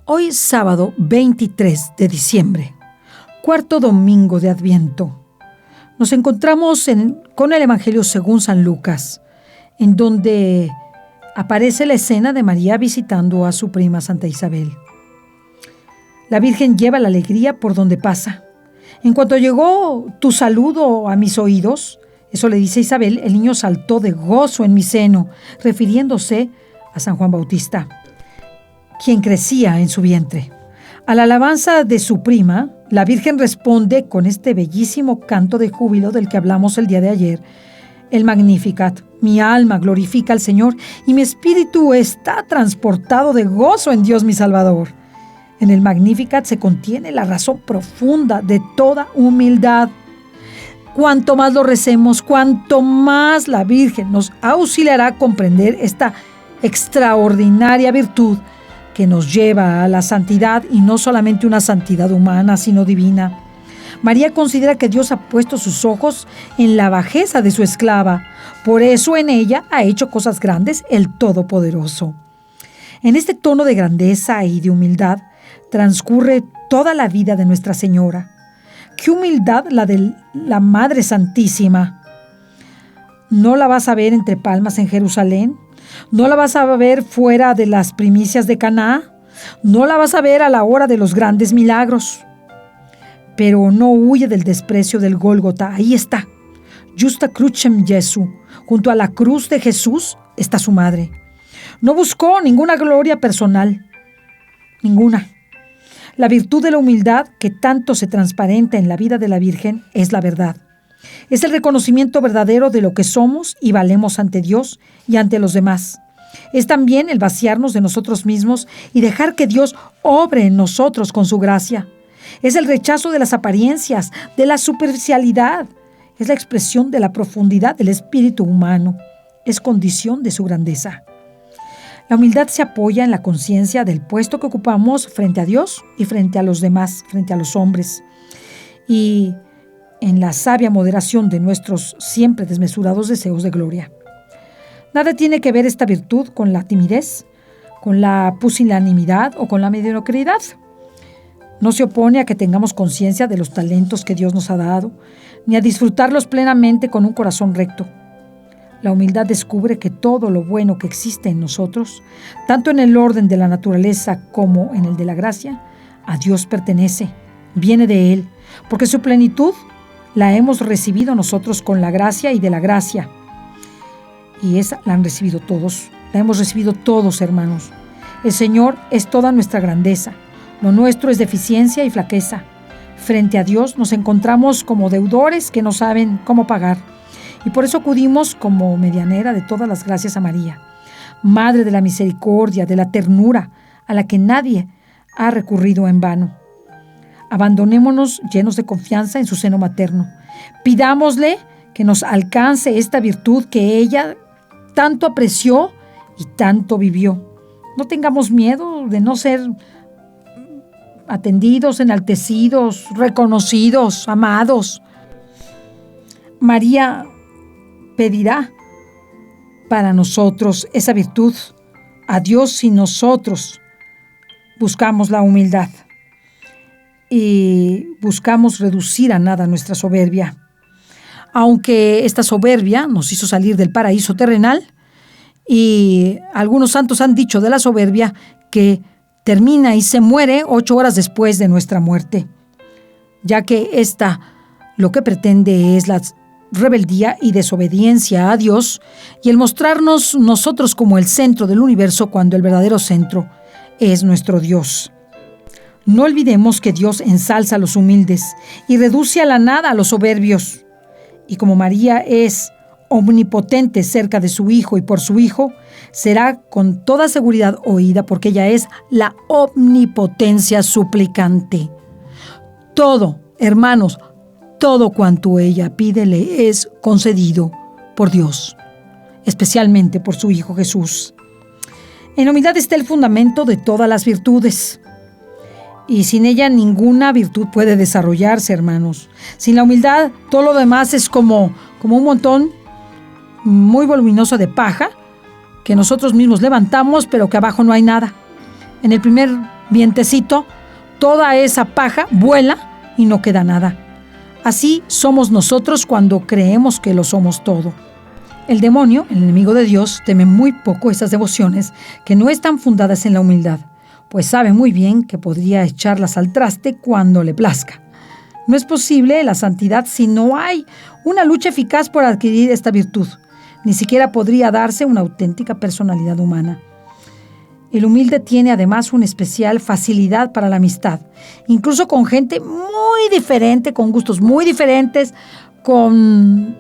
Hoy sábado 23 de diciembre, cuarto domingo de Adviento. Nos encontramos con el Evangelio según San Lucas, en donde aparece la escena de María visitando a su prima Santa Isabel. La Virgen lleva la alegría por donde pasa. En cuanto llegó tu saludo a mis oídos, eso le dice Isabel, el niño saltó de gozo en mi seno, refiriéndose a San Juan Bautista, quien crecía en su vientre. A la alabanza de su prima, la Virgen responde con este bellísimo canto de júbilo del que hablamos el día de ayer, el Magnificat. Mi alma glorifica al Señor y mi espíritu está transportado de gozo en Dios mi Salvador. En el Magnificat se contiene la razón profunda de toda humildad. Cuanto más lo recemos, cuanto más la Virgen nos auxiliará a comprender esta extraordinaria virtud que nos lleva a la santidad, y no solamente una santidad humana, sino divina. María considera que Dios ha puesto sus ojos en la bajeza de su esclava. Por eso en ella ha hecho cosas grandes el Todopoderoso. En este tono de grandeza y de humildad transcurre toda la vida de Nuestra Señora. ¡Qué humildad la de la Madre Santísima! No la vas a ver entre palmas en Jerusalén. No la vas a ver fuera de las primicias de Caná. No la vas a ver a la hora de los grandes milagros. Pero no huye del desprecio del Gólgota. Ahí está. Justa crucem Jesu. Junto a la cruz de Jesús está su madre. No buscó ninguna gloria personal. Ninguna. La virtud de la humildad que tanto se transparenta en la vida de la Virgen es la verdad. Es el reconocimiento verdadero de lo que somos y valemos ante Dios y ante los demás. Es también el vaciarnos de nosotros mismos y dejar que Dios obre en nosotros con su gracia. Es el rechazo de las apariencias, de la superficialidad. Es la expresión de la profundidad del espíritu humano. Es condición de su grandeza. La humildad se apoya en la conciencia del puesto que ocupamos frente a Dios y frente a los demás, frente a los hombres. Y en la sabia moderación de nuestros siempre desmesurados deseos de gloria. Nada tiene que ver esta virtud con la timidez, con la pusilanimidad o con la mediocridad. No se opone a que tengamos conciencia de los talentos que Dios nos ha dado, ni a disfrutarlos plenamente con un corazón recto. La humildad descubre que todo lo bueno que existe en nosotros, tanto en el orden de la naturaleza como en el de la gracia, a Dios pertenece, viene de Él, porque su plenitud la hemos recibido nosotros con la gracia y de la gracia. Y esa la han recibido todos, la hemos recibido todos, hermanos. El Señor es toda nuestra grandeza, lo nuestro es deficiencia y flaqueza. Frente a Dios nos encontramos como deudores que no saben cómo pagar. Y por eso acudimos como medianera de todas las gracias a María, Madre de la misericordia, de la ternura, a la que nadie ha recurrido en vano. Abandonémonos llenos de confianza en su seno materno. Pidámosle que nos alcance esta virtud que ella tanto apreció y tanto vivió. No tengamos miedo de no ser atendidos, enaltecidos, reconocidos, amados. María pedirá para nosotros esa virtud a Dios si nosotros buscamos la humildad y buscamos reducir a nada nuestra soberbia. Aunque esta soberbia nos hizo salir del paraíso terrenal, y algunos santos han dicho de la soberbia que termina y se muere 8 horas después de nuestra muerte, ya que esta lo que pretende es la rebeldía y desobediencia a Dios y el mostrarnos nosotros como el centro del universo cuando el verdadero centro es nuestro Dios. No olvidemos que Dios ensalza a los humildes y reduce a la nada a los soberbios. Y como María es omnipotente cerca de su Hijo y por su Hijo, será con toda seguridad oída porque ella es la omnipotencia suplicante. Todo, hermanos, todo cuanto ella pide le es concedido por Dios, especialmente por su Hijo Jesús. En humildad está el fundamento de todas las virtudes. Y sin ella ninguna virtud puede desarrollarse, hermanos. Sin la humildad, todo lo demás es como un montón muy voluminoso de paja que nosotros mismos levantamos, pero que abajo no hay nada. En el primer vientecito, toda esa paja vuela y no queda nada. Así somos nosotros cuando creemos que lo somos todo. El demonio, el enemigo de Dios, teme muy poco esas devociones que no están fundadas en la humildad, pues sabe muy bien que podría echarlas al traste cuando le plazca. No es posible la santidad si no hay una lucha eficaz por adquirir esta virtud. Ni siquiera podría darse una auténtica personalidad humana. El humilde tiene además una especial facilidad para la amistad, incluso con gente muy diferente, con gustos muy diferentes, con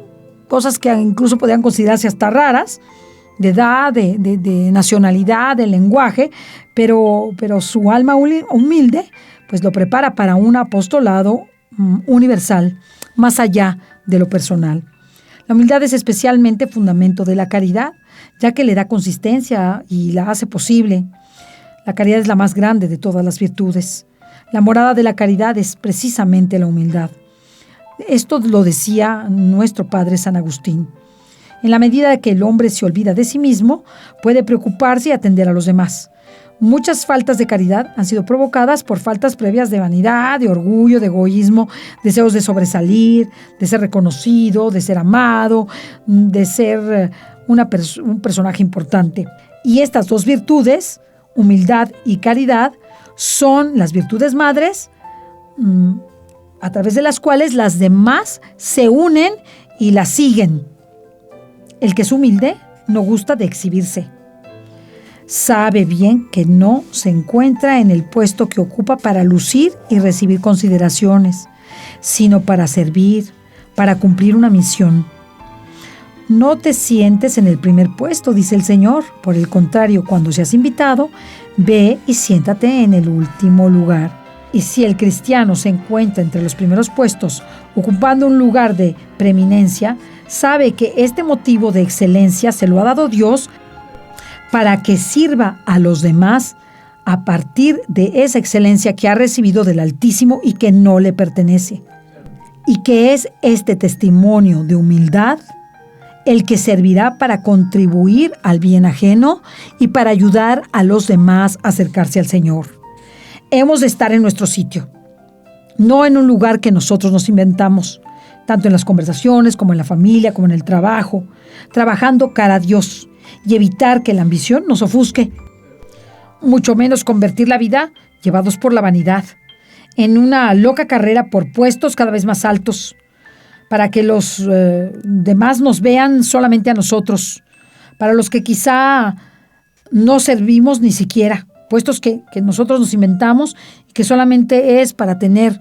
cosas que incluso podrían considerarse hasta raras, de edad, de nacionalidad, de lenguaje, pero su alma humilde pues lo prepara para un apostolado universal, más allá de lo personal. La humildad es especialmente fundamento de la caridad, ya que le da consistencia y la hace posible. La caridad es la más grande de todas las virtudes. La morada de la caridad es precisamente la humildad. Esto lo decía nuestro padre San Agustín. En la medida que el hombre se olvida de sí mismo, puede preocuparse y atender a los demás. Muchas faltas de caridad han sido provocadas por faltas previas de vanidad, de orgullo, de egoísmo, deseos de sobresalir, de ser reconocido, de ser amado, de ser un personaje importante. Y estas dos virtudes, humildad y caridad, son las virtudes madres a través de las cuales las demás se unen y las siguen. El que es humilde no gusta de exhibirse. Sabe bien que no se encuentra en el puesto que ocupa para lucir y recibir consideraciones, sino para servir, para cumplir una misión. No te sientes en el primer puesto, dice el Señor. Por el contrario, cuando seas invitado, ve y siéntate en el último lugar. Y si el cristiano se encuentra entre los primeros puestos, ocupando un lugar de preeminencia, sabe que este motivo de excelencia se lo ha dado Dios para que sirva a los demás a partir de esa excelencia que ha recibido del Altísimo y que no le pertenece. Y que es este testimonio de humildad el que servirá para contribuir al bien ajeno y para ayudar a los demás a acercarse al Señor. Hemos de estar en nuestro sitio, no en un lugar que nosotros nos inventamos, tanto en las conversaciones como en la familia, como en el trabajo, trabajando cara a Dios y evitar que la ambición nos ofusque, mucho menos convertir la vida, llevados por la vanidad, en una loca carrera por puestos cada vez más altos, para que los demás nos vean solamente a nosotros, para los que quizá no servimos ni siquiera, puestos que nosotros nos inventamos y que solamente es para tener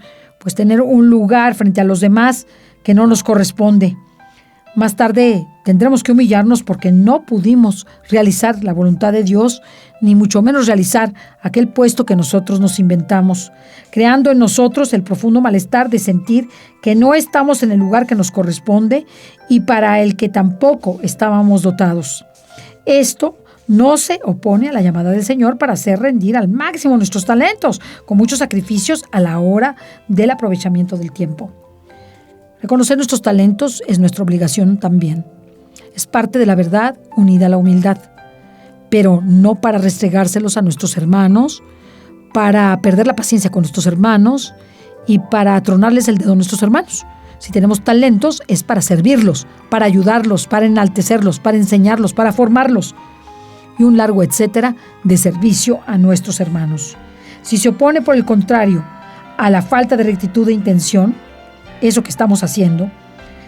un lugar frente a los demás que no nos corresponde. Más tarde tendremos que humillarnos porque no pudimos realizar la voluntad de Dios, ni mucho menos realizar aquel puesto que nosotros nos inventamos, creando en nosotros el profundo malestar de sentir que no estamos en el lugar que nos corresponde y para el que tampoco estábamos dotados. Esto no se opone a la llamada del Señor para hacer rendir al máximo nuestros talentos, con muchos sacrificios a la hora del aprovechamiento del tiempo. Reconocer nuestros talentos es nuestra obligación también. Es parte de la verdad unida a la humildad, pero no para restregárselos a nuestros hermanos, para perder la paciencia con nuestros hermanos y para tronarles el dedo a nuestros hermanos. Si tenemos talentos es para servirlos, para ayudarlos, para enaltecerlos, para enseñarlos, para formarlos y un largo etcétera de servicio a nuestros hermanos. Si se opone, por el contrario, a la falta de rectitud de intención, eso que estamos haciendo,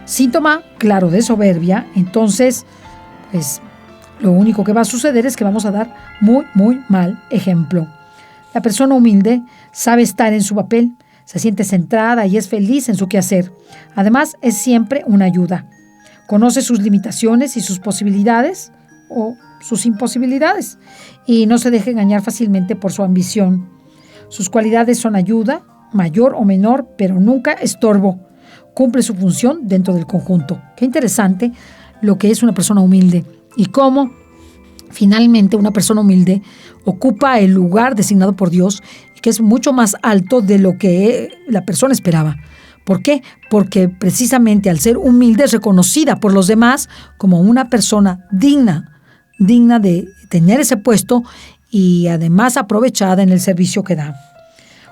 síntoma claro de soberbia, entonces, pues, lo único que va a suceder es que vamos a dar muy, muy mal ejemplo. La persona humilde sabe estar en su papel, se siente centrada y es feliz en su quehacer. Además, es siempre una ayuda. Conoce sus limitaciones y sus posibilidades o sus imposibilidades y no se deja engañar fácilmente por su ambición. Sus cualidades son ayuda, mayor o menor, pero nunca estorbo. Cumple su función dentro del conjunto. Qué interesante lo que es una persona humilde y cómo finalmente una persona humilde ocupa el lugar designado por Dios y que es mucho más alto de lo que la persona esperaba. ¿Por qué? Porque precisamente al ser humilde es reconocida por los demás como una persona digna de tener ese puesto y además aprovechada en el servicio que da.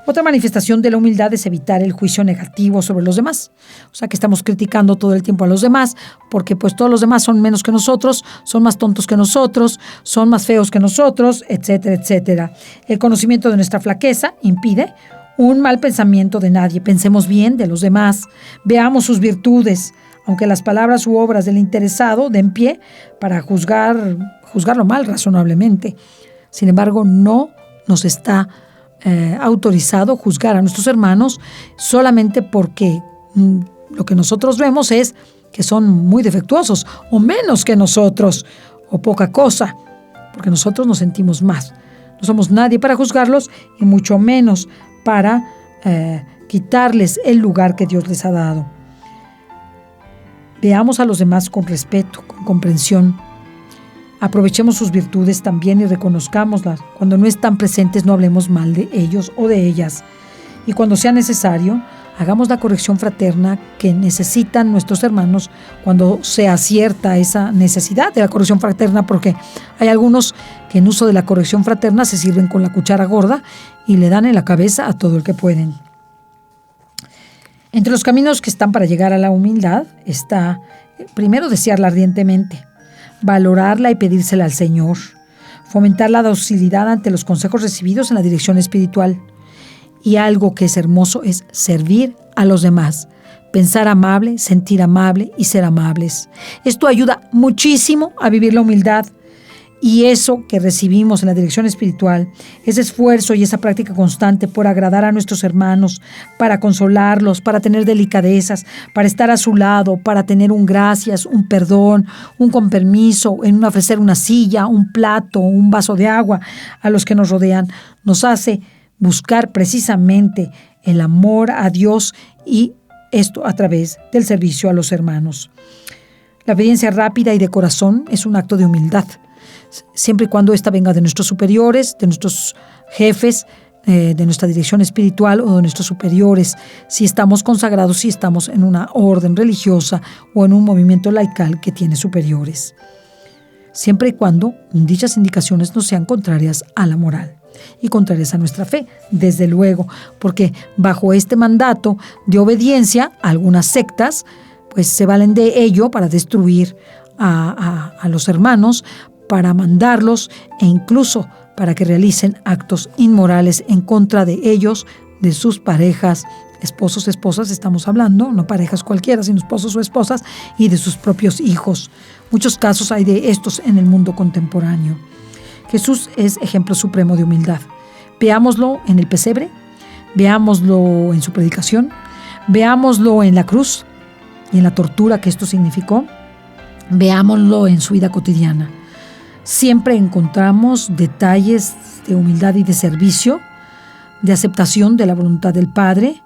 Otra manifestación de la humildad es evitar el juicio negativo sobre los demás. O sea, que estamos criticando todo el tiempo a los demás, porque pues todos los demás son menos que nosotros, son más tontos que nosotros, son más feos que nosotros, etcétera, etcétera. El conocimiento de nuestra flaqueza impide un mal pensamiento de nadie. Pensemos bien de los demás, veamos sus virtudes, aunque las palabras u obras del interesado den pie para juzgarlo mal razonablemente. Sin embargo, no nos está autorizado juzgar a nuestros hermanos solamente porque lo que nosotros vemos es que son muy defectuosos o menos que nosotros o poca cosa, porque nosotros nos sentimos más. No somos nadie para juzgarlos y mucho menos para quitarles el lugar que Dios les ha dado. Veamos a los demás con respeto, con comprensión. Aprovechemos sus virtudes también y reconozcámoslas. Cuando no están presentes, no hablemos mal de ellos o de ellas. Y cuando sea necesario, hagamos la corrección fraterna que necesitan nuestros hermanos cuando se acierta esa necesidad de la corrección fraterna, porque hay algunos que en uso de la corrección fraterna se sirven con la cuchara gorda y le dan en la cabeza a todo el que pueden. Entre los caminos que están para llegar a la humildad está, primero, desearla ardientemente, valorarla y pedírsela al Señor, fomentar la docilidad ante los consejos recibidos en la dirección espiritual. Y algo que es hermoso es servir a los demás, pensar amable, sentir amable y ser amables. Esto ayuda muchísimo a vivir la humildad. Y eso que recibimos en la dirección espiritual, ese esfuerzo y esa práctica constante por agradar a nuestros hermanos, para consolarlos, para tener delicadezas, para estar a su lado, para tener un gracias, un perdón, un con permiso, en ofrecer una silla, un plato, un vaso de agua a los que nos rodean, nos hace buscar precisamente el amor a Dios, y esto a través del servicio a los hermanos. La obediencia rápida y de corazón es un acto de humildad, siempre y cuando ésta venga de nuestros superiores, de nuestros jefes, de nuestra dirección espiritual o de nuestros superiores, si estamos consagrados, si estamos en una orden religiosa o en un movimiento laical que tiene superiores. Siempre y cuando dichas indicaciones no sean contrarias a la moral y contrarias a nuestra fe, desde luego, porque bajo este mandato de obediencia, algunas sectas pues se valen de ello para destruir a los hermanos, para mandarlos e incluso para que realicen actos inmorales en contra de ellos, de sus parejas, esposos, esposas, estamos hablando, no parejas cualquiera, sino esposos o esposas, y de sus propios hijos. Muchos casos hay de estos en el mundo contemporáneo. Jesús es ejemplo supremo de humildad. Veámoslo en el pesebre, veámoslo en su predicación, veámoslo en la cruz y en la tortura que esto significó, veámoslo en su vida cotidiana. Siempre encontramos detalles de humildad y de servicio, de aceptación de la voluntad del Padre,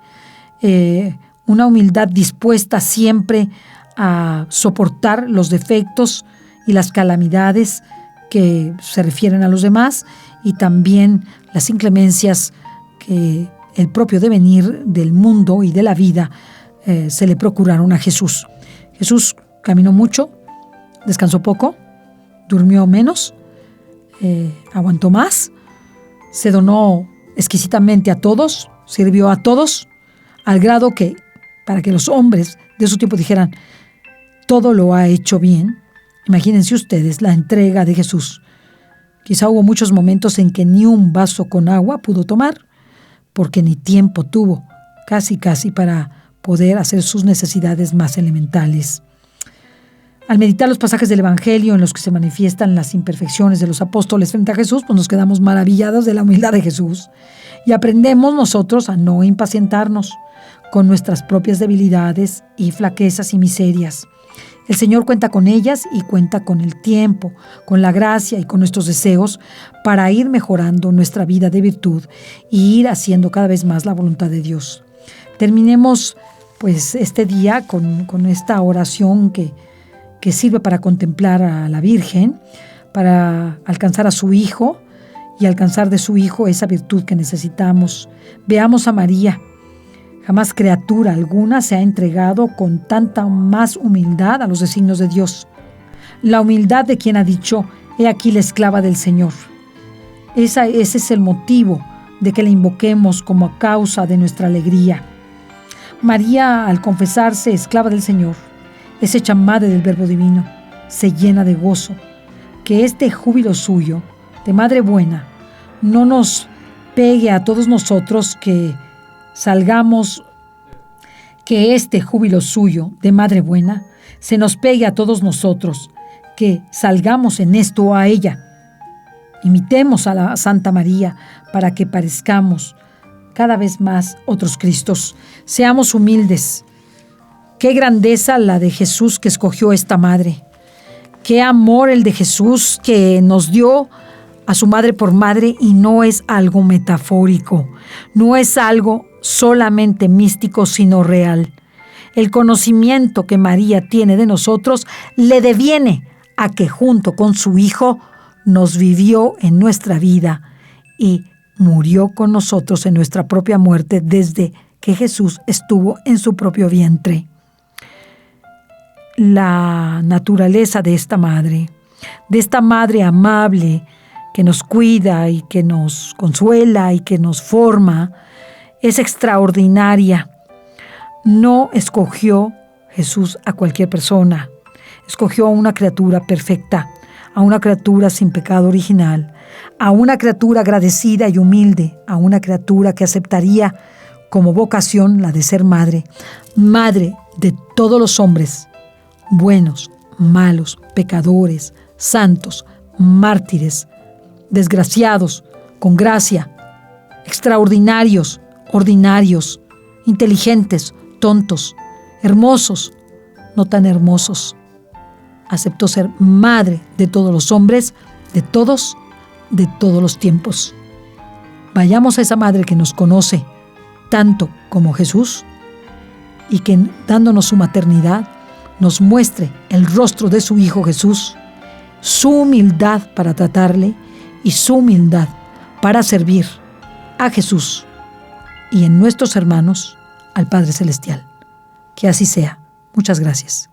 una humildad dispuesta siempre a soportar los defectos y las calamidades que se refieren a los demás, y también las inclemencias que el propio devenir del mundo y de la vida se le procuraron a Jesús. Jesús caminó mucho, descansó poco, durmió menos, aguantó más, se donó exquisitamente a todos, sirvió a todos, al grado que, para que los hombres de su tiempo dijeran, todo lo ha hecho bien. Imagínense ustedes la entrega de Jesús. Quizá hubo muchos momentos en que ni un vaso con agua pudo tomar, porque ni tiempo tuvo, casi para poder hacer sus necesidades más elementales. Al meditar los pasajes del Evangelio en los que se manifiestan las imperfecciones de los apóstoles frente a Jesús, pues nos quedamos maravillados de la humildad de Jesús y aprendemos nosotros a no impacientarnos con nuestras propias debilidades y flaquezas y miserias. El Señor cuenta con ellas y cuenta con el tiempo, con la gracia y con nuestros deseos para ir mejorando nuestra vida de virtud y ir haciendo cada vez más la voluntad de Dios. Terminemos pues este día con esta oración que sirve para contemplar a la Virgen, para alcanzar a su Hijo y alcanzar de su Hijo esa virtud que necesitamos. Veamos a María. Jamás criatura alguna se ha entregado con tanta más humildad a los designios de Dios. La humildad de quien ha dicho, he aquí la esclava del Señor. Ese es el motivo de que la invoquemos como a causa de nuestra alegría. María, al confesarse esclava del Señor, es hecha madre del Verbo Divino, se llena de gozo. Que este júbilo suyo, de madre buena, no nos pegue a todos nosotros que salgamos, que este júbilo suyo, de madre buena, se nos pegue a todos nosotros, que salgamos en esto a ella. Imitemos a la Santa María para que parezcamos cada vez más otros Cristos. Seamos humildes. Qué grandeza la de Jesús que escogió esta madre. Qué amor el de Jesús que nos dio a su madre por madre, y no es algo metafórico, no es algo solamente místico, sino real. El conocimiento que María tiene de nosotros le deviene a que junto con su Hijo nos vivió en nuestra vida y murió con nosotros en nuestra propia muerte desde que Jesús estuvo en su propio vientre. La naturaleza de esta madre amable que nos cuida y que nos consuela y que nos forma, es extraordinaria. No escogió Jesús a cualquier persona, escogió a una criatura perfecta, a una criatura sin pecado original, a una criatura agradecida y humilde, a una criatura que aceptaría como vocación la de ser madre, madre de todos los hombres, buenos, malos, pecadores, santos, mártires, desgraciados, con gracia, extraordinarios, ordinarios, inteligentes, tontos, hermosos, no tan hermosos. Aceptó ser madre de todos los hombres, de todos los tiempos. Vayamos a esa madre que nos conoce tanto como Jesús y que, dándonos su maternidad, nos muestre el rostro de su Hijo Jesús, su humildad para tratarle y su humildad para servir a Jesús y en nuestros hermanos al Padre Celestial. Que así sea. Muchas gracias.